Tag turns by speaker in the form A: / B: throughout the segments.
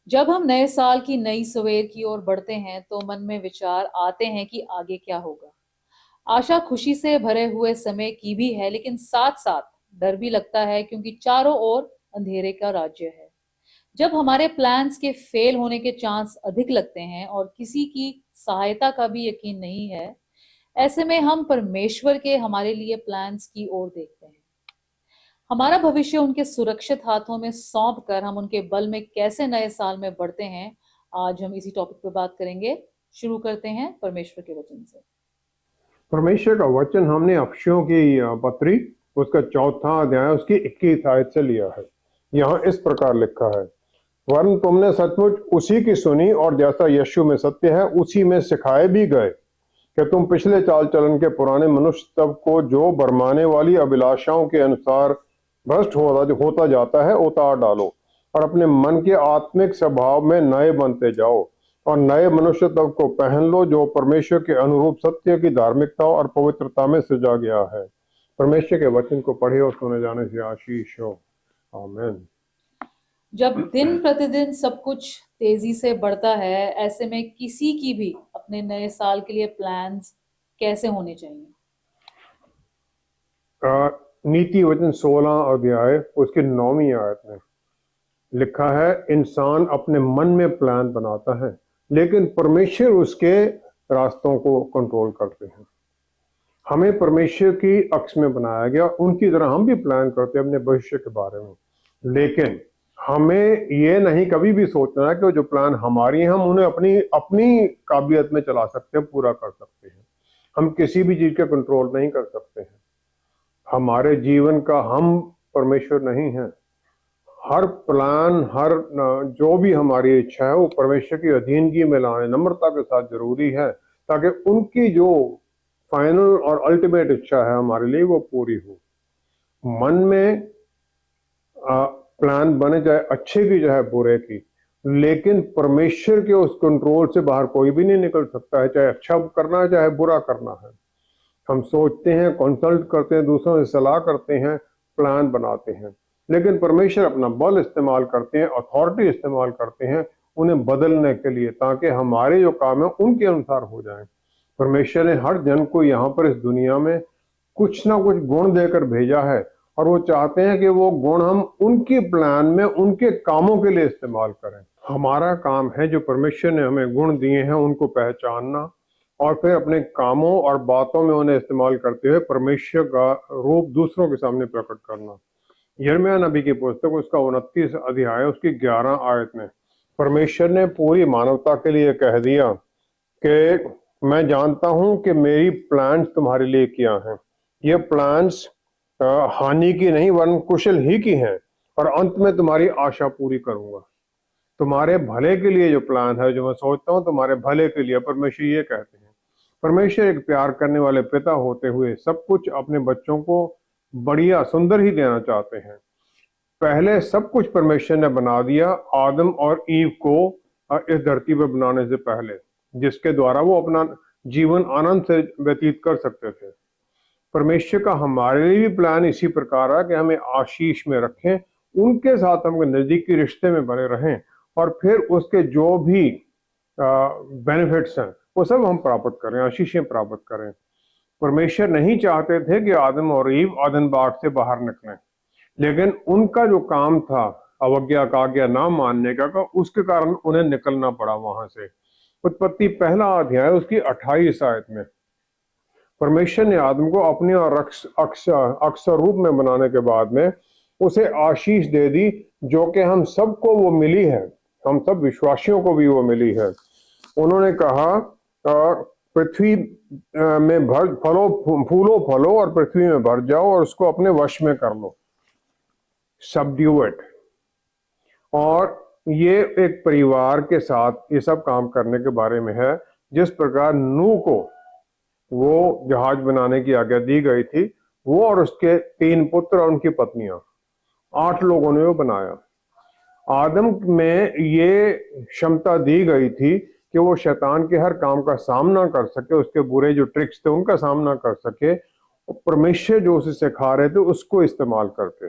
A: जब हम नए साल की नई सवेर की ओर बढ़ते हैं तो मन में विचार आते हैं कि आगे क्या होगा। आशा खुशी से भरे हुए समय की भी है, लेकिन साथ साथ डर भी लगता है क्योंकि चारों ओर अंधेरे का राज्य है। जब हमारे प्लान्स के फेल होने के चांस अधिक लगते हैं और किसी की सहायता का भी यकीन नहीं है, ऐसे में हम परमेश्वर के हमारे लिए प्लान्स की ओर देखते हैं। हमारा भविष्य उनके सुरक्षित हाथों में सौंप कर हम उनके बल में कैसे नए साल में बढ़ते हैं, आज हम इसी टॉपिक पे बात करेंगे। शुरू करते हैं परमेश्वर के वचन से।
B: परमेश्वर का वचन हमने अफसियों की पत्री उसका चौथा अध्याय उसकी 21 आयत से लिया है। यहाँ इस प्रकार लिखा है, वरन तुमने सचमुच उसी की सुनी और जैसा यीशु में सत्य है उसी में सिखाए भी गए कि तुम पिछले चाल चलन के पुराने मनुष्य तब को जो बरमाने वाली अभिलाषाओं के अनुसार भ्रष्ट होता जाता है उतार डालो और अपने मन के आत्मिक स्वभाव में नए बनते जाओ और नए मनुष्य तब को पहन लो जो परमेश्वर के अनुरूप सत्य की धार्मिकता और पवित्रता में सजा गया है। परमेश्वर के वचन को पढ़े और सुने जाने से आशीष हो। आमीन।
A: जब दिन प्रतिदिन सब कुछ तेजी से बढ़ता है, ऐसे में किसी की भी अपने नए साल के लिए प्लान्स कैसे होने चाहिए?
B: नीति वचन 16 अध्याय उसकी 9वीं आयत में लिखा है, इंसान अपने मन में प्लान बनाता है लेकिन परमेश्वर उसके रास्तों को कंट्रोल करते हैं। हमें परमेश्वर की अक्ष में बनाया गया, उनकी तरह हम भी प्लान करते हैं अपने भविष्य के बारे में, लेकिन हमें ये नहीं कभी भी सोचना है कि जो प्लान हमारी हैं हम उन्हें अपनी अपनी काबिलियत में चला सकते हैं, पूरा कर सकते हैं। हम किसी भी चीज का कंट्रोल नहीं कर सकते हैं। हमारे जीवन का हम परमेश्वर नहीं है। हर प्लान, हर जो भी हमारी इच्छा है वो परमेश्वर की अधीनगी में लाने नम्रता के साथ जरूरी है, ताकि उनकी जो फाइनल और अल्टीमेट इच्छा है हमारे लिए वो पूरी हो। मन में प्लान बने, चाहे अच्छे की चाहे बुरे की, लेकिन परमेश्वर के उस कंट्रोल से बाहर कोई भी नहीं निकल सकता है, चाहे अच्छा करना है चाहे बुरा करना है। हम सोचते हैं, कंसल्ट करते हैं, दूसरों से सलाह करते हैं, प्लान बनाते हैं, लेकिन परमेश्वर अपना बल इस्तेमाल करते हैं, अथॉरिटी इस्तेमाल करते हैं उन्हें बदलने के लिए, ताकि हमारे जो काम है उनके अनुसार हो जाए। परमेश्वर ने हर जन को यहाँ पर इस दुनिया में कुछ ना कुछ गुण देकर भेजा है और वो चाहते हैं कि वो गुण हम उनकी प्लान में उनके कामों के लिए इस्तेमाल करें। हमारा काम है जो परमेश्वर ने हमें गुण दिए हैं उनको पहचानना और फिर अपने कामों और बातों में उन्हें इस्तेमाल करते हुए परमेश्वर का रूप दूसरों के सामने प्रकट करना। यिर्मयाह नबी की पुस्तक उसका 29 अध्याय उसकी 11 आयत में परमेश्वर ने पूरी मानवता के लिए कह दिया कि मैं जानता हूं कि मेरी प्लान्स तुम्हारे लिए क्या हैं। ये प्लान्स हानि की नहीं वरन कुशल ही की हैं और अंत में तुम्हारी आशा पूरी करूंगा। तुम्हारे भले के लिए जो प्लान है, जो मैं सोचता हूँ तुम्हारे भले के लिए, परमेश्वर ये कहते हैं। परमेश्वर एक प्यार करने वाले पिता होते हुए सब कुछ अपने बच्चों को बढ़िया सुंदर ही देना चाहते हैं। पहले सब कुछ परमेश्वर ने बना दिया आदम और ईव को इस धरती पर बनाने से पहले, जिसके द्वारा वो अपना जीवन आनंद से व्यतीत कर सकते थे। परमेश्वर का हमारे लिए भी प्लान इसी प्रकार है कि हमें आशीष में रखें, उनके साथ हम नजदीकी रिश्ते में बने रहें और फिर उसके जो भी बेनिफिट्स हैं वो सब हम प्राप्त करें, आशीषें प्राप्त करें। परमेश्वर नहीं चाहते थे कि आदम और ईव आदम बाग से बाहर निकलें, लेकिन उनका जो काम था अवज्ञा का, आज्ञा ना मानने का, उसके कारण उन्हें निकलना पड़ा वहां से। उत्पत्ति पहला अध्याय उसकी 28 आयत में परमेश्वर ने आदम को अपने और अक्षर रूप में बनाने के बाद में उसे आशीष दे दी, जो कि हम सबको वो मिली है, हम सब विश्वासियों को भी वो मिली है। उन्होंने कहा पृथ्वी में भर फूलो फलो और पृथ्वी में भर जाओ और उसको अपने वश में कर लो, सबड्यू इट। और ये एक परिवार के साथ ये सब काम करने के बारे में है। जिस प्रकार नूह को वो जहाज बनाने की आज्ञा दी गई थी, वो और उसके 3 पुत्र और उनकी पत्नियां, 8 लोगों ने वो बनाया। आदम में ये क्षमता दी गई थी कि वो शैतान के हर काम का सामना कर सके, उसके बुरे जो ट्रिक्स थे उनका सामना कर सके, और परमेश्वर जो उसे सिखा रहे थे उसको इस्तेमाल करके,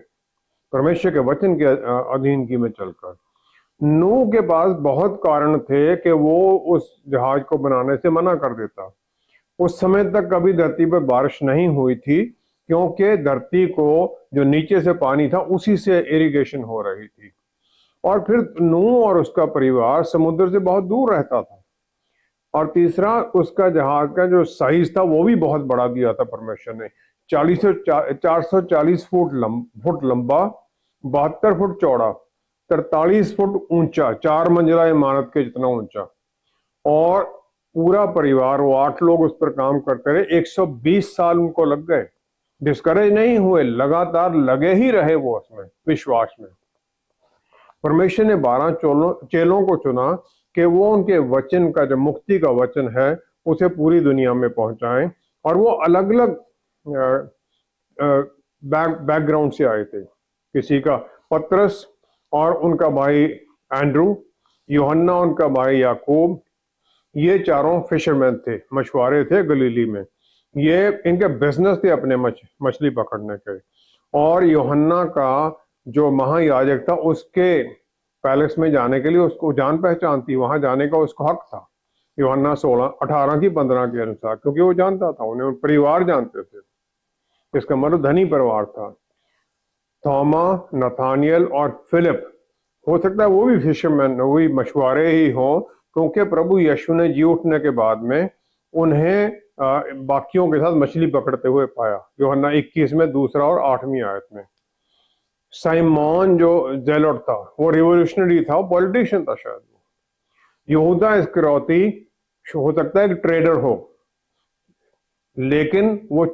B: परमेश्वर के वचन के अधीनगी में चलकर। नूह के पास बहुत कारण थे कि वो उस जहाज को बनाने से मना कर देता। उस समय तक कभी धरती पर बारिश नहीं हुई थी, क्योंकि धरती को जो नीचे से पानी था उसी से इरिगेशन हो रही थी। और फिर नूह और उसका परिवार समुद्र से बहुत दूर रहता था। और तीसरा, उसका जहाज का जो साइज था वो भी बहुत बड़ा दिया था परमेश्वर ने। 440 फुट लंबा, 72 फुट चौड़ा, 43 फुट ऊंचा, 4 मंजिला इमारत के जितना ऊंचा। और पूरा परिवार, वो 8 लोग उस पर काम करते रहे। 120 साल उनको लग गए, डिस्करेज नहीं हुए, लगातार लगे ही रहे वो उसमें, विश्वास में। परमेश्वर ने 12 चेलों को चुना कि वो उनके वचन का, जो मुक्ति का वचन है, उसे पूरी दुनिया में पहुंचाएं। और वो अलग अलग बैकग्राउंड से आए थे। किसी का पतरस और उनका भाई एंड्रू, यूहन्ना उनका भाई याकूब, ये चारों फिशरमैन थे, मछुआरे थे गलीली में। ये इनके बिजनेस थे अपने मछली पकड़ने के। और यूहन्ना का जो महायाजक था, उसके पैलेस में जाने के लिए उसको जान पहचान थी, वहां जाने का उसको हक था, यूहन्ना 16:18 की 15 के अनुसार, क्योंकि वो जानता था, उन्हें परिवार जानते थे। इसका मतलब धनी परिवार था। थोमा, नथानियल और फिलिप, हो सकता है वो भी फिशरमैन, वो भी मछुआरे ही हों, क्योंकि प्रभु यीशु ने जी उठने के बाद में उन्हें बाकियों के साथ मछली पकड़ते हुए पाया, यूहन्ना 21 में 2 और 8वीं आयत में। साइमन जो जेलट था, वो रिवोल्यूशनरी था, पॉलिटिशियन था शायद। यहूदा इस्करियोती हो सकता है एक ट्रेडर हो, लेकिन वो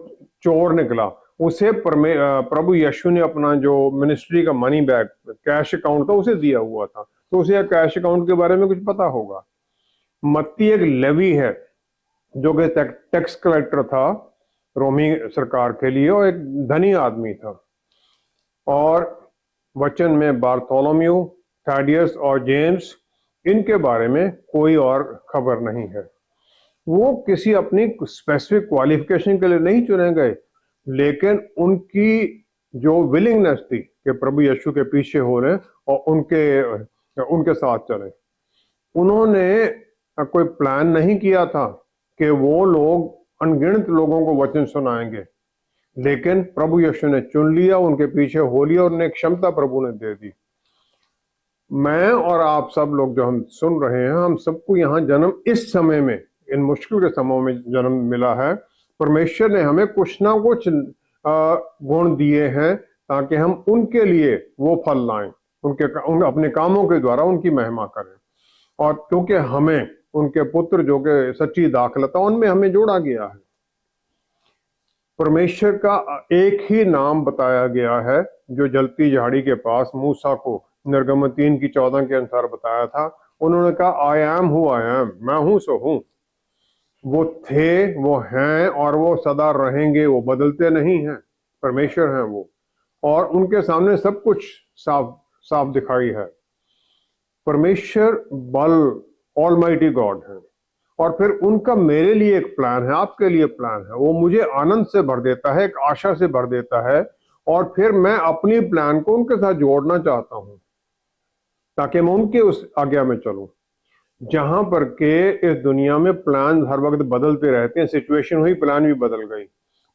B: चोर निकला। उसे प्रभु यीशु ने अपना जो मिनिस्ट्री का मनी बैग, कैश अकाउंट था, उसे दिया हुआ था, तो उसे कैश अकाउंट के बारे में कुछ पता होगा। मत्ती एक लेवी है, जो कि टैक्स कलेक्टर था रोमी सरकार के लिए, और एक धनी आदमी था। और वचन में बारथोलोम्यू, थैडियस और जेम्स, इनके बारे में कोई और खबर नहीं है। वो किसी अपनी स्पेसिफिक क्वालिफिकेशन के लिए नहीं चुने गए, लेकिन उनकी जो विलिंगनेस थी कि प्रभु यीशु के पीछे हो रहे और उनके साथ चले। उन्होंने कोई प्लान नहीं किया था कि वो लोग अनगिनत लोगों को वचन सुनाएंगे, लेकिन प्रभु यीशु ने चुन लिया, उनके पीछे हो लिया, और उन्हें एक क्षमता प्रभु ने दे दी। मैं और आप सब लोग जो हम सुन रहे हैं, हम सबको यहाँ जन्म इस समय में, इन मुश्किल के समय में जन्म मिला है। परमेश्वर ने हमें कुछ ना कुछ गुण दिए हैं, ताकि हम उनके लिए वो फल लाएं, अपने कामों के द्वारा उनकी महिमा करें। और क्योंकि हमें उनके पुत्र, जो कि सच्ची दाखलता, उनमें हमें जोड़ा गया है। परमेश्वर का एक ही नाम बताया गया है, जो जलती झाड़ी के पास मूसा को निर्गमन 3:14 के अनुसार बताया था। उन्होंने कहा, I am who I am, मैं हूं सो हूं। वो थे, वो हैं, और वो सदा रहेंगे, वो बदलते नहीं हैं, परमेश्वर हैं वो। और उनके सामने सब कुछ साफ साफ दिखाई है। परमेश्वर बल, ऑलमाइटी गॉड है। और फिर उनका मेरे लिए एक प्लान है, आपके लिए प्लान है। वो मुझे आनंद से भर देता है, एक आशा से भर देता है, और फिर मैं अपनी प्लान को उनके साथ जोड़ना चाहता हूं, ताकि मैं उनके उस आज्ञा में चलूं। जहां पर के इस दुनिया में प्लान हर वक्त बदलते रहते हैं, सिचुएशन हुई, प्लान भी बदल गई।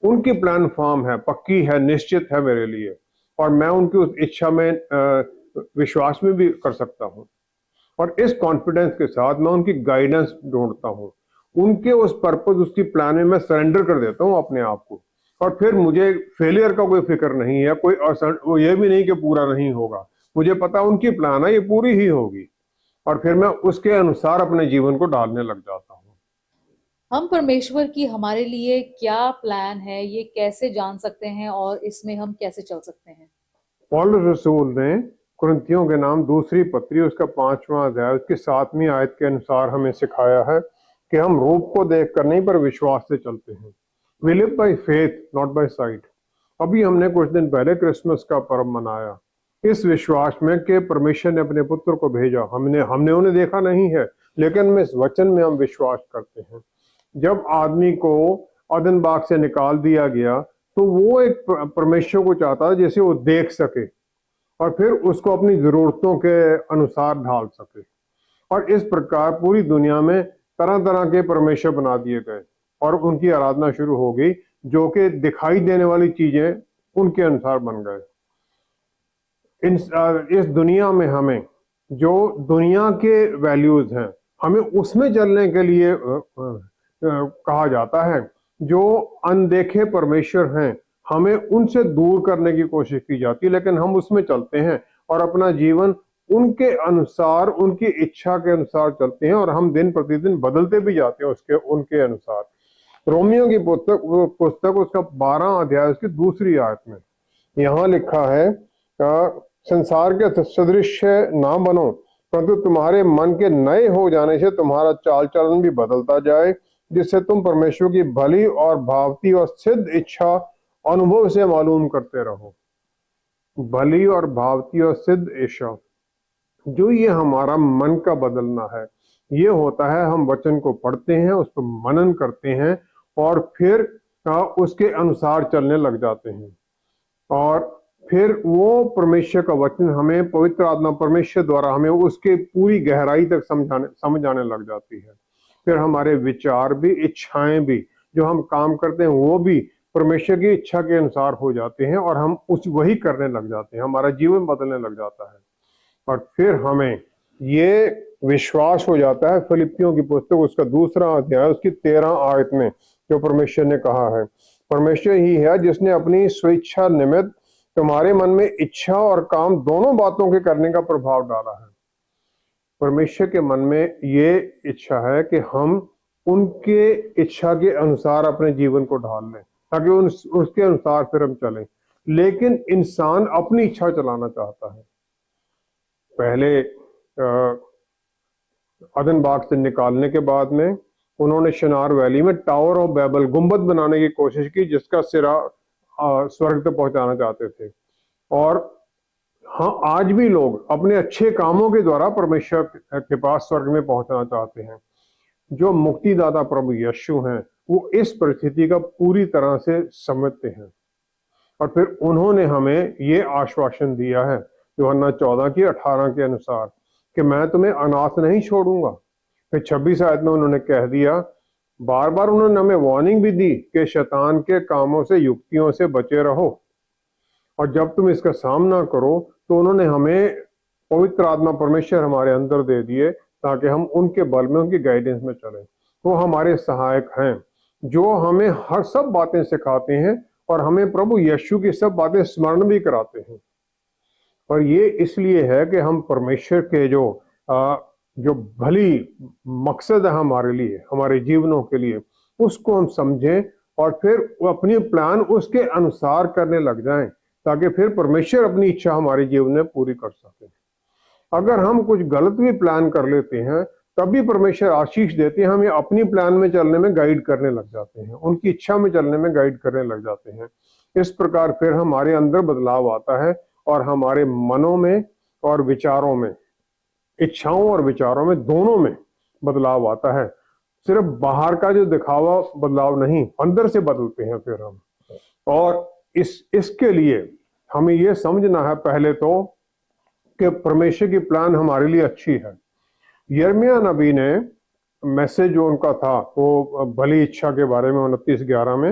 B: उनकी प्लान फॉर्म है, पक्की है, निश्चित है मेरे लिए, और मैं उनकी उस इच्छा में विश्वास में भी कर सकता हूं। और इस कॉन्फिडेंस के साथ मैं उनकी गाइडेंस ढूंढता हूं, उनके उस पर्पस, उसकी प्लान में मैं सरेंडर कर देता हूं अपने आप को। और फिर मुझे फेलियर का कोई फिक्र नहीं है, कोई वो ये भी नहीं कि पूरा नहीं होगा। मुझे पता उनकी प्लान है, ये पूरी ही होगी, और फिर मैं उसके अनुसार अपने जीवन को डालने लग जाता हूँ।
A: हम परमेश्वर की हमारे लिए क्या प्लान है, ये कैसे जान सकते हैं और इसमें हम कैसे चल सकते हैं?
B: पौलुस रसूल ने कुरिन्थियों के नाम दूसरी पत्री, उसका 5वां अध्याय, उसकी 7वीं आयत के अनुसार हमें सिखाया है कि हम रूप को देखकर नहीं, पर विश्वास से चलते हैं। We live by faith, not by sight. अभी हमने कुछ दिन पहले क्रिसमस का पर्व मनाया, इस विश्वास में कि परमेश्वर ने अपने पुत्र को भेजा। हमने उन्हें देखा नहीं है, लेकिन इस वचन में हम विश्वास करते हैं। जब आदमी को अदन बाग से निकाल दिया गया, तो वो एक परमेश्वर को चाहता था जैसे वो देख सके, और फिर उसको अपनी जरूरतों के अनुसार ढाल सके। और इस प्रकार पूरी दुनिया में तरह तरह के परमेश्वर बना दिए गए और उनकी आराधना शुरू हो गई, जो कि दिखाई देने वाली चीजें उनके अनुसार बन गए। इस दुनिया में हमें जो दुनिया के वैल्यूज हैं, हमें उसमें चलने के लिए कहा जाता है। जो अनदेखे परमेश्वर हैं, हमें उनसे दूर करने की कोशिश की जाती है, लेकिन हम उसमें चलते हैं और अपना जीवन उनके अनुसार, उनकी इच्छा के अनुसार चलते हैं, और हम दिन प्रतिदिन बदलते भी जाते हैं उसके उनके अनुसार। रोमियो की पुस्तक उसका 12 अध्याय उसकी दूसरी आयत में यहाँ लिखा है, संसार के सदृश ना बनो, परंतु तुम्हारे मन के नए हो जाने से तुम्हारा चाल चलन भी बदलता जाए, जिससे तुम परमेश्वर की भली और भावती और सिद्ध इच्छा अनुभव से मालूम करते रहो। भली और भावती और सिद्ध इच्छा, जो ये हमारा मन का बदलना है, ये होता है हम वचन को पढ़ते हैं, उस पर मनन करते हैं और फिर उसके अनुसार चलने लग जाते हैं, और फिर वो परमेश्वर का वचन हमें पवित्र आत्मा परमेश्वर द्वारा हमें उसके पूरी गहराई तक समझ आने लग जाती है। फिर हमारे विचार भी, इच्छाएं भी, जो हम काम करते हैं वो भी परमेश्वर की इच्छा के अनुसार हो जाते हैं और हम वही करने लग जाते हैं, हमारा जीवन बदलने लग जाता है। और फिर हमें ये विश्वास हो जाता है, फिलिपियों की पुस्तक उसका 2 अध्याय उसकी 13 आयत में जो परमेश्वर ने कहा है, परमेश्वर ही है जिसने अपनी स्वेच्छा निमित्त तुम्हारे मन में इच्छा और काम दोनों बातों के करने का प्रभाव डाला है। परमेश्वर के मन में ये इच्छा है कि हम उनके इच्छा के अनुसार अपने जीवन को ढाल लें, ताकि उसके अनुसार फिर हम चलें। लेकिन इंसान अपनी इच्छा चलाना चाहता है। पहले अदन बाग से निकालने के बाद में उन्होंने शिनार वैली में टावर ऑफ बैबल, गुंबद बनाने की कोशिश की, जिसका सिरा स्वर्ग तक पहुंचाना चाहते थे। और हाँ, आज भी लोग अपने अच्छे कामों के द्वारा परमेश्वर के पास स्वर्ग में पहुंचना चाहते हैं। जो मुक्तिदाता प्रभु यीशु हैं, वो इस परिस्थिति का पूरी तरह से समझते हैं, और फिर उन्होंने हमें ये आश्वासन दिया है यूहन्ना 14:18 के अनुसार कि मैं तुम्हें अनाथ नहीं छोड़ूंगा। फिर 26 आयत में उन्होंने कह दिया, बार बार उन्होंने हमें वार्निंग भी दी कि शैतान के कामों से, युक्तियों से बचे रहो, और जब तुम इसका सामना करो तो उन्होंने हमें पवित्र आत्मा परमेश्वर हमारे अंदर दे दिए, ताकि हम उनके बल में, उनकी गाइडेंस में चलें। वो हमारे सहायक हैं, जो हमें हर सब बातें सिखाते हैं और हमें प्रभु यीशु की सब बातें स्मरण भी कराते हैं। और ये इसलिए है कि हम परमेश्वर के जो भली मकसद है हमारे लिए, हमारे जीवनों के लिए, उसको हम समझें और फिर अपनी प्लान उसके अनुसार करने लग जाएं, ताकि फिर परमेश्वर अपनी इच्छा हमारे जीवन में पूरी कर सके। अगर हम कुछ गलत भी प्लान कर लेते हैं, तभी परमेश्वर आशीष देते हैं, हमें अपनी प्लान में चलने में गाइड करने लग जाते हैं, उनकी इच्छा में चलने में गाइड करने लग जाते हैं। इस प्रकार फिर हमारे अंदर बदलाव आता है और हमारे मनों में और विचारों में, इच्छाओं और विचारों में, दोनों में बदलाव आता है। सिर्फ बाहर का जो दिखावा बदलाव नहीं, अंदर से बदलते हैं फिर हम। और इसके लिए हमें यह समझना है पहले तो कि परमेश्वर की प्लान हमारे लिए अच्छी है। यिर्मयाह नबी ने मैसेज जो उनका था वो भली इच्छा के बारे में 29:11 में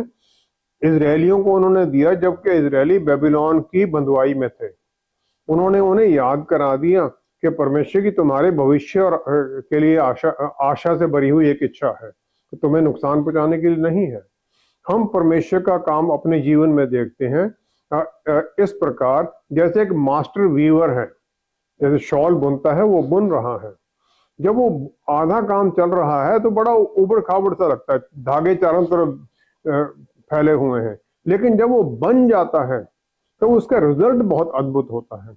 B: इजरायलियों को उन्होंने दिया, जबकि इजरायली बेबीलोन की बंधुआई में थे। उन्होंने उन्हें याद करा दिया कि परमेश्वर की तुम्हारे भविष्य और के लिए आशा से भरी हुई एक इच्छा है, कि तुम्हें नुकसान पहुंचाने के लिए नहीं है। हम परमेश्वर का काम अपने जीवन में देखते हैं इस प्रकार, जैसे एक मास्टर वीवर है, जैसे शॉल बुनता है, वो बुन रहा है। जब वो आधा काम चल रहा है तो बड़ा उबड़ खाबड़ सा लगता है, धागे चारों तरफ फैले हुए हैं, लेकिन जब वो बन जाता है तो उसका रिजल्ट बहुत अद्भुत होता है।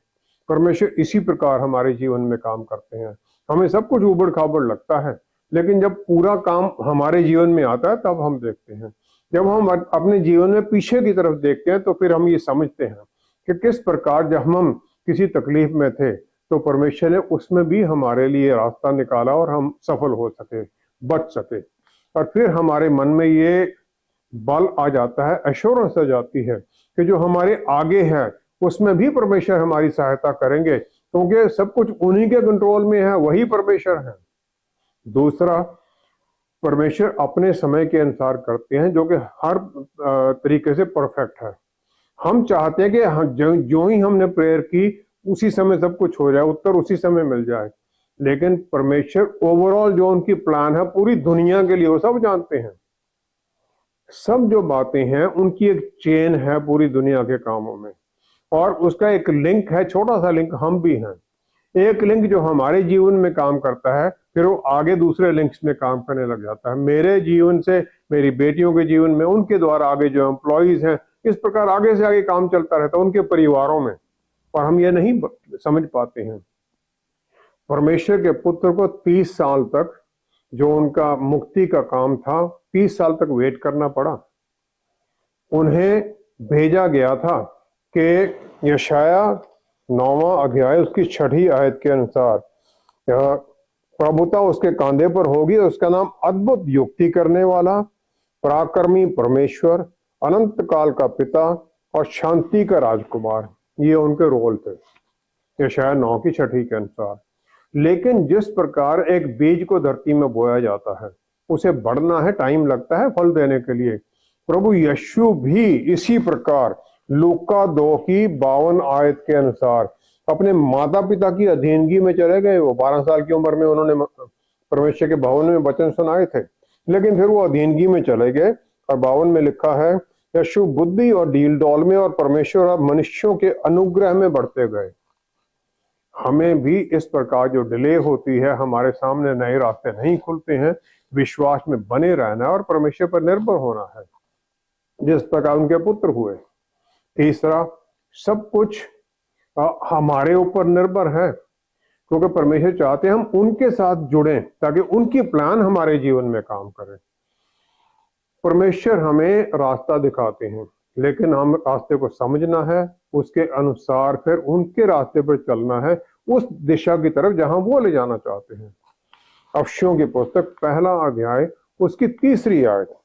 B: परमेश्वर इसी प्रकार हमारे जीवन में काम करते हैं। हमें सब कुछ उबड़ खाबड़ लगता है, लेकिन जब पूरा काम हमारे जीवन में आता है तब हम देखते हैं। जब हम अपने जीवन में पीछे की तरफ देखते हैं तो फिर हम ये समझते हैं कि किस प्रकार जब हम किसी तकलीफ में थे तो परमेश्वर ने उसमें भी हमारे लिए रास्ता निकाला और हम सफल हो सके, बच सके। और फिर हमारे मन में ये बल आ जाता है, एश्योरेंस आ जाती है कि जो हमारे आगे है उसमें भी परमेश्वर हमारी सहायता करेंगे, क्योंकि सब कुछ उन्हीं के कंट्रोल में है, वही परमेश्वर है। दूसरा, परमेश्वर अपने समय के अनुसार करते हैं, जो कि हर तरीके से परफेक्ट है। हम चाहते हैं कि जो ही हमने प्रेयर की उसी समय सब कुछ हो जाए, उत्तर उसी समय मिल जाए, लेकिन परमेश्वर ओवरऑल जो उनकी प्लान है पूरी दुनिया के लिए, वो सब जानते हैं। सब जो बातें हैं उनकी एक चेन है पूरी दुनिया के कामों में, और उसका एक लिंक है, छोटा सा लिंक हम भी हैं। एक लिंक जो हमारे जीवन में काम करता है, फिर वो आगे दूसरे लिंक्स में काम करने लग जाता है। मेरे जीवन से मेरी बेटियों के जीवन में, उनके द्वारा आगे जो एम्प्लॉइज हैं, इस प्रकार आगे से आगे काम चलता रहता है उनके परिवारों में, और हम ये नहीं समझ पाते हैं। परमेश्वर के पुत्र को 30 साल तक जो उनका मुक्ति का काम था, 30 साल तक वेट करना पड़ा। उन्हें भेजा गया था कि यशाया 9वां अध्याय उसकी 6ठी आयत के अनुसार प्रभुता उसके कांधे पर होगी, उसका नाम अद्भुत युक्ति करने वाला, पराक्रमी परमेश्वर, अनंत काल का पिता और शांति का राजकुमार। ये उनके रोल थे यशाया 9 की 6ठी के अनुसार। लेकिन जिस प्रकार एक बीज को धरती में बोया जाता है, उसे बढ़ना है, टाइम लगता है फल देने के लिए, प्रभु यीशु भी इसी प्रकार लूका 2 की 52 आयत के अनुसार अपने माता पिता की अधीनगी में चले गए। वो 12 साल की उम्र में उन्होंने परमेश्वर के भवन में वचन सुनाए थे, लेकिन फिर वो अधीनगी में चले गए। और 52 में लिखा है, यीशु बुद्धि और डील डॉल में और परमेश्वर और मनुष्यों के अनुग्रह में बढ़ते गए। हमें भी इस प्रकार जो डिले होती है, हमारे सामने नए रास्ते नहीं खुलते हैं, विश्वास में बने रहना और परमेश्वर पर निर्भर होना है, जिस प्रकार उनके पुत्र हुए। तीसरा, सब कुछ हमारे ऊपर निर्भर है, क्योंकि परमेश्वर चाहते हैं हम उनके साथ जुड़ें ताकि उनकी प्लान हमारे जीवन में काम करे। परमेश्वर हमें रास्ता दिखाते हैं, लेकिन हम रास्ते को समझना है, उसके अनुसार फिर उनके रास्ते पर चलना है, उस दिशा की तरफ जहां वो ले जाना चाहते हैं। अफसियों की पुस्तक 1 अध्याय उसकी 3 आयत,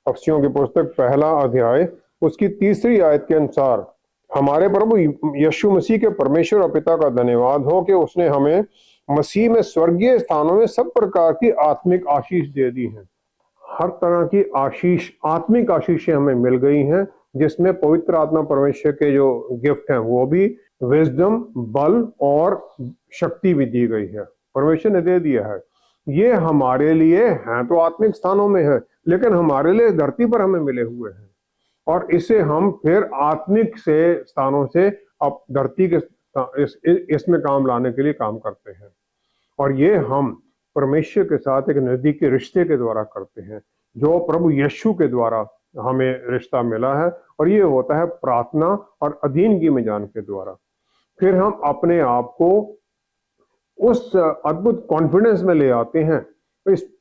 B: अफसियों की पुस्तक 1 अध्याय उसकी 3 आयत के अनुसार, हमारे प्रभु यीशु मसीह के परमेश्वर और पिता का धन्यवाद हो कि उसने हमें मसीह में स्वर्गीय स्थानों में सब प्रकार की आत्मिक आशीष दे दी है। हर तरह की आशीष, आत्मिक आशीषें हमें मिल गई हैं, जिसमें पवित्र आत्मा परमेश्वर के जो गिफ्ट हैं वो भी विजडम, बल और शक्ति भी दी गई है, परमेश्वर ने दे दिया है। ये हमारे लिए हैं तो आत्मिक स्थानों में है, लेकिन हमारे लिए धरती पर हमें मिले हुए हैं, और इसे हम फिर आत्मिक से स्थानों से अब धरती के इसमें काम लाने के लिए काम करते हैं। और ये हम परमेश्वर के साथ एक नजदीकी रिश्ते के द्वारा करते हैं, जो प्रभु यीशु के द्वारा हमें रिश्ता मिला है, और ये होता है प्रार्थना और अधीनगी में जाने के द्वारा। फिर हम अपने आप को उस अद्भुत कॉन्फिडेंस में ले आते हैं,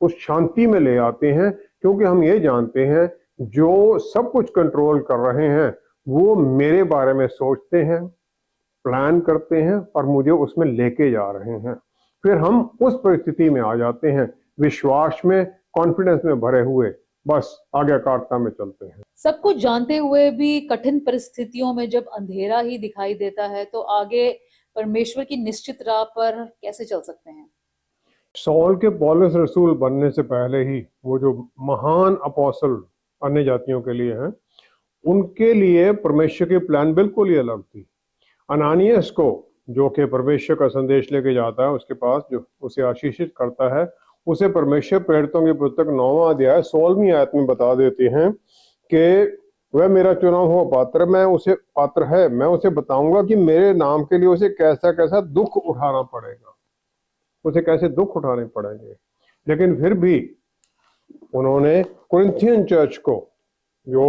B: उस शांति में ले आते हैं, क्योंकि हम ये जानते हैं जो सब कुछ कंट्रोल कर रहे हैं वो मेरे बारे में सोचते हैं, प्लान करते हैं और मुझे उसमें लेके जा रहे हैं। फिर हम उस परिस्थिति में आ जाते हैं, विश्वास में, कॉन्फिडेंस में भरे हुए, बस आज्ञाकारिता में चलते हैं।
A: सब कुछ जानते हुए भी कठिन परिस्थितियों में जब अंधेरा ही दिखाई देता है, तो आगे परमेश्वर की निश्चित राह पर कैसे चल सकते हैं?
B: सौल के पौलुस रसूल बनने से पहले ही वो जो महान अपोस्टल अन्य जातियों के लिए हैं, उनके लिए परमेश्वर की प्लान बिल्कुल ही अलग थी। अनानियास को, जो कि परमेश्वर का संदेश लेके जाता है उसके पास, जो उसे आशीषित करता है, उसे परमेश्वर प्रेरितों की पुस्तक 9वां अध्याय 16वीं आयत में बता देते हैं कि वह मेरा चुना हुआ पात्र, मैं उसे बताऊंगा कि मेरे नाम के लिए उसे कैसा कैसा दुख उठाना पड़ेगा, उसे कैसे दुख उठाने पड़ेंगे। लेकिन फिर भी उन्होंने कुरिन्थियन चर्च को, जो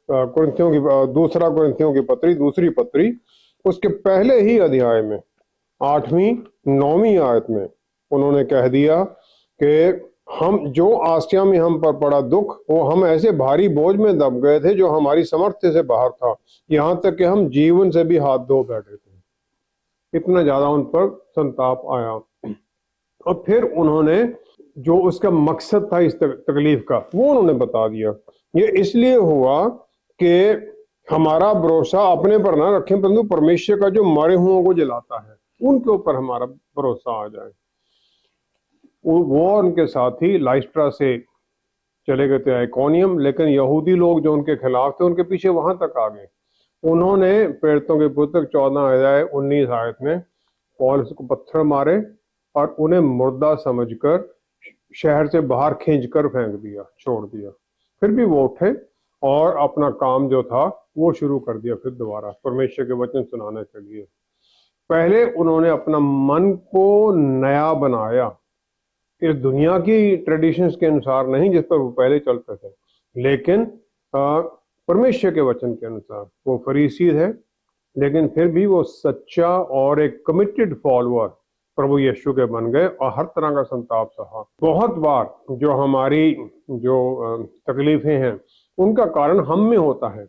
B: कुरिन्थियों की दूसरा कुरिन्थियों की पत्री, दूसरी पत्री, उसके पहले ही अध्याय में 8वीं 9वीं आयत में उन्होंने कह दिया कि हम जो आसिया में हम पर पड़ा दुख, वो हम ऐसे भारी बोझ में दब गए थे जो हमारी सामर्थ्य से बाहर था, यहाँ तक कि हम जीवन से भी हाथ धो बैठे थे। इतना ज्यादा उन पर संताप आया। और फिर उन्होंने जो उसका मकसद था इस तकलीफ का, वो उन्होंने बता दिया। ये इसलिए हुआ कि हमारा भरोसा अपने पर ना रखें, परंतु परमेश्वर का जो मरे हुओं को जलाता है उनके ऊपर हमारा भरोसा आ जाए। वो उनके साथी लाइस्ट्रा से चले गए थे आइकोनियम, लेकिन यहूदी लोग जो उनके खिलाफ थे उनके पीछे वहां तक आ गए। उन्होंने प्रेरितों के पुस्तक 14 अध्याय 19 आयत में पौलुस को पत्थर मारे और उन्हें मुर्दा समझकर शहर से बाहर खींचकर फेंक दिया, छोड़ दिया। फिर भी वो उठे और अपना काम जो था वो शुरू कर दिया, फिर दोबारा परमेश्वर के वचन सुनाने के लिए। पहले उन्होंने अपना मन को नया बनाया, इस दुनिया की ट्रेडिशंस के अनुसार नहीं जिस पर वो पहले चलते थे, लेकिन परमेश्वर के वचन के अनुसार। वो फरीसी है, लेकिन फिर भी वो सच्चा और एक कमिटेड फॉलोअर प्रभु यीशु के बन गए और हर तरह का संताप सहा। बहुत बार जो हमारी जो तकलीफें हैं उनका कारण हम में होता है।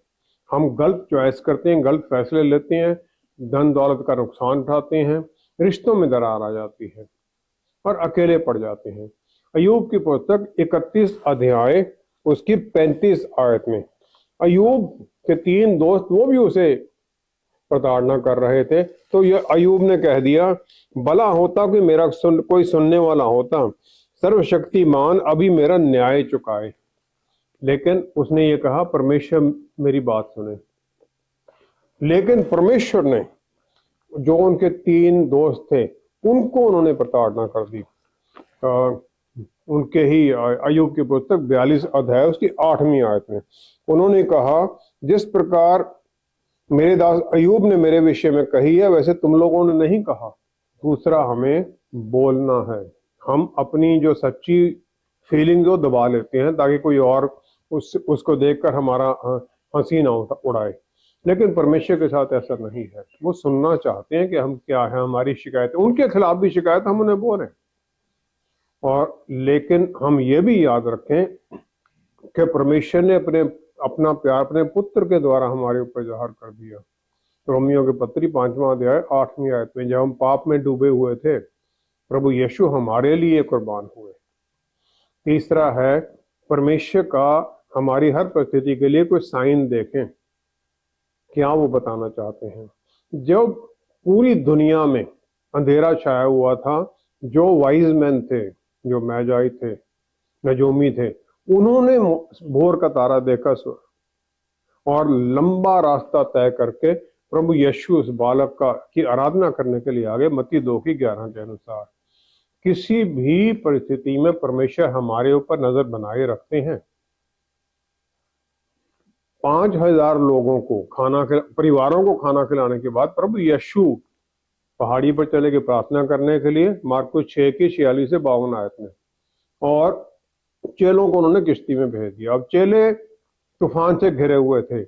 B: हम गलत चॉइस करते हैं, गलत फैसले लेते हैं, धन दौलत का नुकसान उठाते हैं, रिश्तों में दरार आ जाती है और अकेले पड़ जाते हैं। अय्यूब की पुस्तक 31 अध्याय उसकी 35 आयत में अय्यूब के 3 दोस्त वो भी उसे प्रताड़ना कर रहे थे, तो ये अय्यूब ने कह दिया, भला होता कि मेरा कोई सुनने वाला होता, सर्वशक्तिमान अभी मेरा न्याय चुकाए। लेकिन उसने ये कहा, परमेश्वर मेरी बात सुने। लेकिन परमेश्वर ने जो उनके 3 दोस्त थे उनको उन्होंने प्रताड़ना कर दी। उनके ही अय्यूब की पुस्तक 42 अध्याय उसकी 8वीं आयत में उन्होंने कहा, जिस प्रकार मेरे दास अय्यूब ने मेरे विषय में कही है वैसे तुम लोगों ने नहीं कहा। दूसरा, हमें बोलना है। हम अपनी जो सच्ची फीलिंग जो दबा लेते हैं ताकि कोई और उसको देखकर हमारा हंसी ना उड़ाए, लेकिन परमेश्वर के साथ ऐसा नहीं है। वो सुनना चाहते हैं कि हम क्या है, हमारी शिकायत, उनके खिलाफ भी शिकायत हम उन्हें बोलें। और लेकिन हम ये भी याद रखें कि परमेश्वर ने अपना प्यार अपने पुत्र के द्वारा हमारे ऊपर जाहिर कर दिया। रोमियो के पत्री 5वां अध्याय 8वीं आयत में, जब हम पाप में डूबे हुए थे प्रभु यीशु हमारे लिए कुर्बान हुए। तीसरा है, परमेश्वर का हमारी हर परिस्थिति के लिए कोई साइन देखें, क्या वो बताना चाहते हैं। जब पूरी दुनिया में अंधेरा छाया हुआ था, जो वाइज मैन थे, जो मैजाई थे, नजोमी थे, उन्होंने भोर का तारा देखा और लंबा रास्ता तय करके प्रभु यीशु उस बालक की आराधना करने के लिए आ गए। मत्ती 2:11 के अनुसार किसी भी परिस्थिति में परमेश्वर हमारे ऊपर नजर बनाए रखते हैं। 5000 लोगों को परिवारों को खाना खिलाने के बाद प्रभु यीशु पहाड़ी पर चले गए प्रार्थना करने के लिए, मार्कुस 6:46 से 52 आयत में, और चेलों को उन्होंने किश्ती में भेज दिया। अब चेले तूफान से घिरे हुए थे,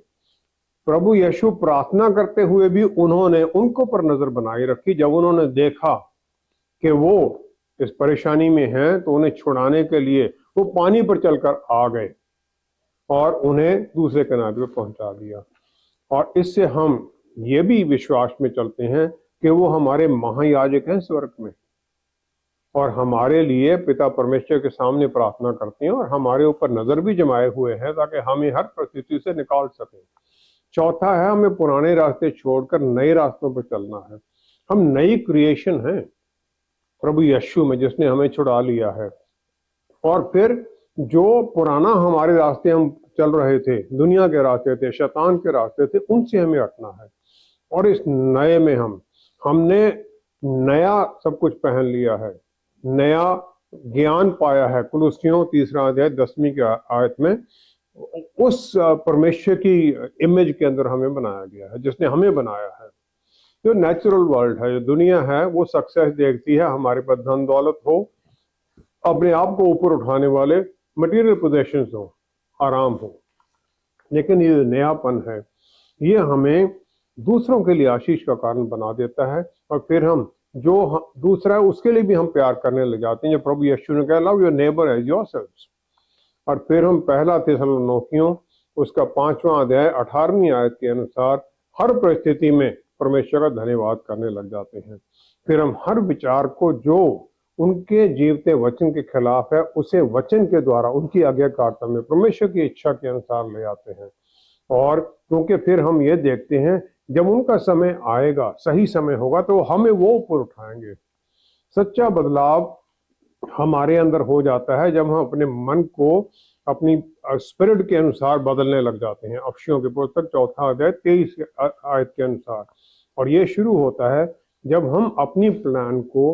B: प्रभु यीशु प्रार्थना करते हुए भी उन्होंने उनको पर नजर बनाई रखी। जब उन्होंने देखा कि वो इस परेशानी में हैं तो उन्हें छुड़ाने के लिए वो पानी पर चलकर आ गए और उन्हें दूसरे किनारे पर पहुंचा दिया। और इससे हम ये भी विश्वास में चलते हैं कि वो हमारे महायाजक हैं स्वर्ग में, और हमारे लिए पिता परमेश्वर के सामने प्रार्थना करते हैं और हमारे ऊपर नजर भी जमाए हुए हैं ताकि हमें हर परिस्थिति से निकाल सकें। चौथा है, हमें पुराने रास्ते छोड़कर नए रास्तों पर चलना है। हम नई क्रिएशन हैं प्रभु यीशु में, जिसने हमें छुड़ा लिया है। और फिर जो पुराना हमारे रास्ते हम चल रहे थे, दुनिया के रास्ते थे, शैतान के रास्ते थे, उनसे हमें हटना है। और इस नए में हमने नया सब कुछ पहन लिया है, नया ज्ञान पाया है। कुलुस्सियों 3 अध्याय 10वीं की आयत में उस परमेश्वर की इमेज के अंदर हमें बनाया गया है, जिसने हमें बनाया है। जो नेचुरल वर्ल्ड है, जो दुनिया है, वो सक्सेस देखती है, हमारे पास धन दौलत हो, अपने आप को ऊपर उठाने वाले मटेरियल पोजेशंस हो, आराम हो। लेकिन ये नयापन है, ये हमें दूसरों के लिए आशीष का कारण बना देता है। और फिर हम जो दूसरा है उसके लिए भी हम प्यार करने लग जाते हैं। जब प्रभु यीशु ने कहा, love your neighbour as yourselves. और फिर हम पहला थिस्सलुनीकियों उसका 5वां अध्याय 18वीं आयत के अनुसार हर परिस्थिति में परमेश्वर का धन्यवाद करने लग जाते हैं। फिर हम हर विचार को जो उनके जीवते वचन के खिलाफ है, उसे वचन के द्वारा उनकी आज्ञाकारिता में परमेश्वर की इच्छा के अनुसार ले आते हैं। और क्योंकि फिर हम ये देखते हैं जब उनका समय आएगा, सही समय होगा, तो हमें वो ऊपर उठाएंगे। सच्चा बदलाव हमारे अंदर हो जाता है जब हम अपने मन को अपनी स्पिरिट के अनुसार बदलने लग जाते हैं। अफसियों की पुस्तक 4 अध्याय 23 आयत के अनुसार। और ये शुरू होता है जब हम अपनी प्लान को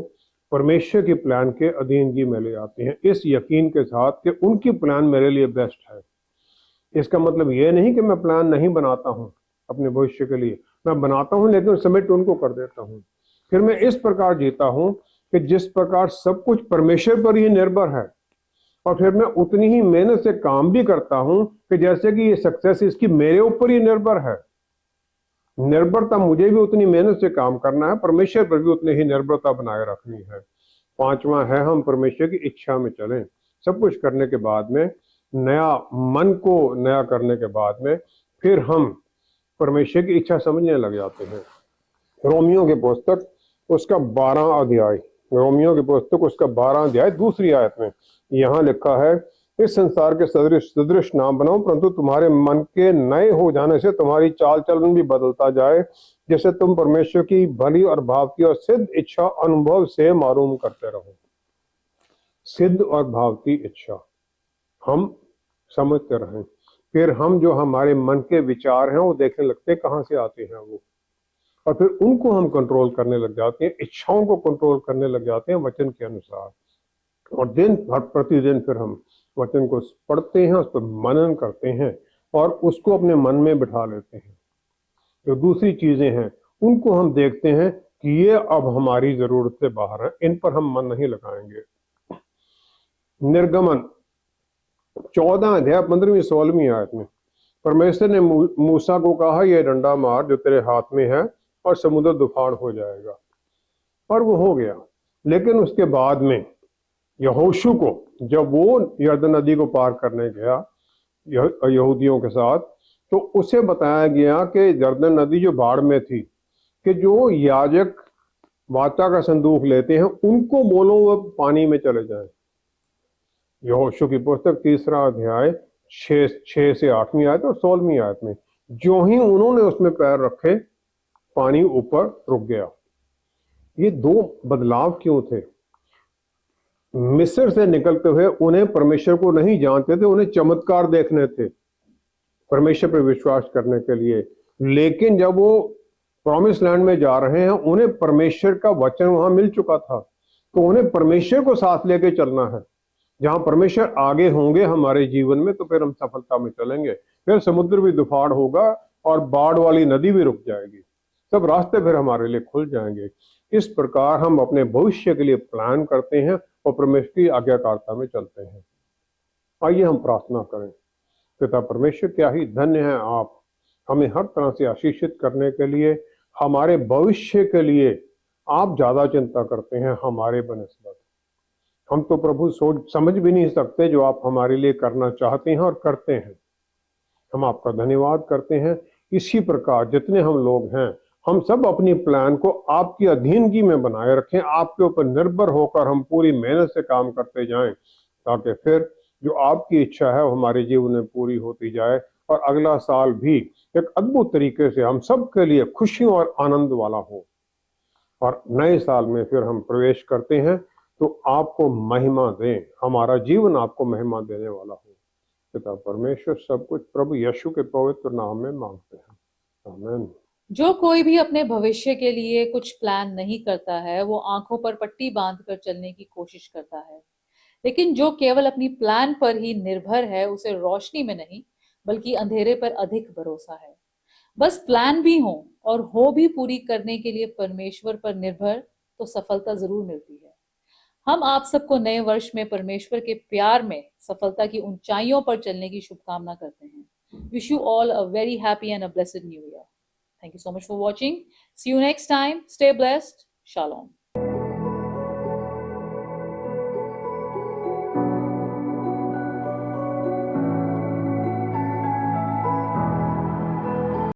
B: परमेश्वर की प्लान के अधीन जी में ले आते हैं, इस यकीन के साथ कि उनकी प्लान मेरे लिए बेस्ट है। इसका मतलब ये नहीं कि मैं प्लान नहीं बनाता हूँ अपने भविष्य के लिए, मैं बनाता हूँ लेकिन सबमिट उनको कर देता हूँ। फिर मैं इस प्रकार जीता हूँ कि जिस प्रकार सब कुछ परमेश्वर पर ही निर्भर है, और फिर मैं उतनी ही मेहनत से काम भी करता हूँ कि जैसे कि ये सक्सेस इसकी मेरे ऊपर ही निर्भर है। निर्भरता मुझे भी उतनी मेहनत से काम करना है, परमेश्वर पर भी उतनी ही निर्भरता बनाए रखनी है। पांचवा है हम परमेश्वर की इच्छा में चलें। सब कुछ करने के बाद में, नया मन को नया करने के बाद में, फिर हम परमेश्वर की इच्छा समझने लग जाते हैं। रोमियो की पुस्तक उसका 12 अध्याय, रोमियो की पुस्तक उसका 12 अध्याय दूसरी आयत में यहाँ लिखा है, इस संसार के सदृश ना बनो, परंतु तुम्हारे मन के नए हो जाने से तुम्हारी चाल चलन भी बदलता जाए, जैसे तुम परमेश्वर की भली और भावती और सिद्ध इच्छा अनुभव से मालूम करते रहो। सिद्ध और भावती इच्छा हम समझते रहें, फिर हम जो हमारे मन के विचार हैं वो देखने लगते हैं कहाँ से आते हैं वो, और फिर उनको हम कंट्रोल करने लग जाते हैं, इच्छाओं को कंट्रोल करने लग जाते हैं वचन के अनुसार। और दिन भर प्रतिदिन फिर हम वचन को पढ़ते हैं, उस पर मनन करते हैं और उसको अपने मन में बिठा लेते हैं। जो दूसरी चीजें हैं उनको हम देखते हैं कि ये अब हमारी जरूरत से बाहर है, इन पर हम मन नहीं लगाएंगे। निर्गमन 14 अध्याय 15वीं 16वीं आयत में परमेश्वर ने मूसा को कहा, यह डंडा मार जो तेरे हाथ में है और समुद्र दुफाड़ हो जाएगा, और वो हो गया। लेकिन उसके बाद में यहोशू को जब वो यरदन नदी को पार करने गया यहूदियों के साथ, तो उसे बताया गया कि यरदन नदी जो बाढ़ में थी, कि जो याजक वाचा का संदूक लेते हैं उनको बोलो वो पानी में चले जाएं। यहोशू की पुस्तक 3 अध्याय 6 से 8वीं आयत और 16वीं आयत में जो ही उन्होंने उसमें पैर रखे, पानी ऊपर रुक गया। ये दो बदलाव क्यों थे? मिस्र से निकलते हुए उन्हें परमेश्वर को नहीं जानते थे, उन्हें चमत्कार देखने थे परमेश्वर पर विश्वास करने के लिए। लेकिन जब वो प्रॉमिस लैंड में जा रहे हैं, उन्हें परमेश्वर का वचन वहां मिल चुका था, तो उन्हें परमेश्वर को साथ लेके चलना है। जहां परमेश्वर आगे होंगे हमारे जीवन में, तो फिर हम सफलता में चलेंगे। फिर समुद्र भी दुफाड़ होगा और बाढ़ वाली नदी भी रुक जाएगी, सब रास्ते फिर हमारे लिए खुल जाएंगे। इस प्रकार हम अपने भविष्य के लिए प्लान करते हैं और परमेश्वर की आज्ञाकारिता में चलते हैं। आइए हम प्रार्थना करें। पिता परमेश्वर, क्या ही धन्य है आप, हमें हर तरह से आशीषित करने के लिए, हमारे भविष्य के लिए आप ज्यादा चिंता करते हैं हमारे बनस्बत। हम तो प्रभु सोच समझ भी नहीं सकते जो आप हमारे लिए करना चाहते हैं और करते हैं। हम आपका धन्यवाद करते हैं। इसी प्रकार जितने हम लोग हैं, हम सब अपनी प्लान को आपकी अधीनगी में बनाए रखें, आपके ऊपर निर्भर होकर हम पूरी मेहनत से काम करते जाएं, ताकि फिर जो आपकी इच्छा है वो हमारे जीवन में पूरी होती जाए और अगला साल भी एक अद्भुत तरीके से हम सब के लिए खुशियों और आनंद वाला हो। और नए साल में फिर हम प्रवेश करते हैं तो आपको महिमा दें, हमारा जीवन आपको महिमा देने वाला हो। पिता परमेश्वर सब कुछ प्रभु यीशु के पवित्र नाम में मांगते हैं, आमीन।
A: जो कोई भी अपने भविष्य के लिए कुछ प्लान नहीं करता है, वो आंखों पर पट्टी बांधकर चलने की कोशिश करता है। लेकिन जो केवल अपनी प्लान पर ही निर्भर है, उसे रोशनी में नहीं बल्कि अंधेरे पर अधिक भरोसा है। बस प्लान भी हो और हो भी पूरी करने के लिए परमेश्वर पर निर्भर, तो सफलता जरूर मिलती है। हम आप सबको नए वर्ष में परमेश्वर के प्यार में सफलता की ऊंचाइयों पर चलने की शुभकामना करते हैं। Wish you all a very happy and a blessed new year. Thank you so much for watching. See you next time. Stay blessed. Shalom.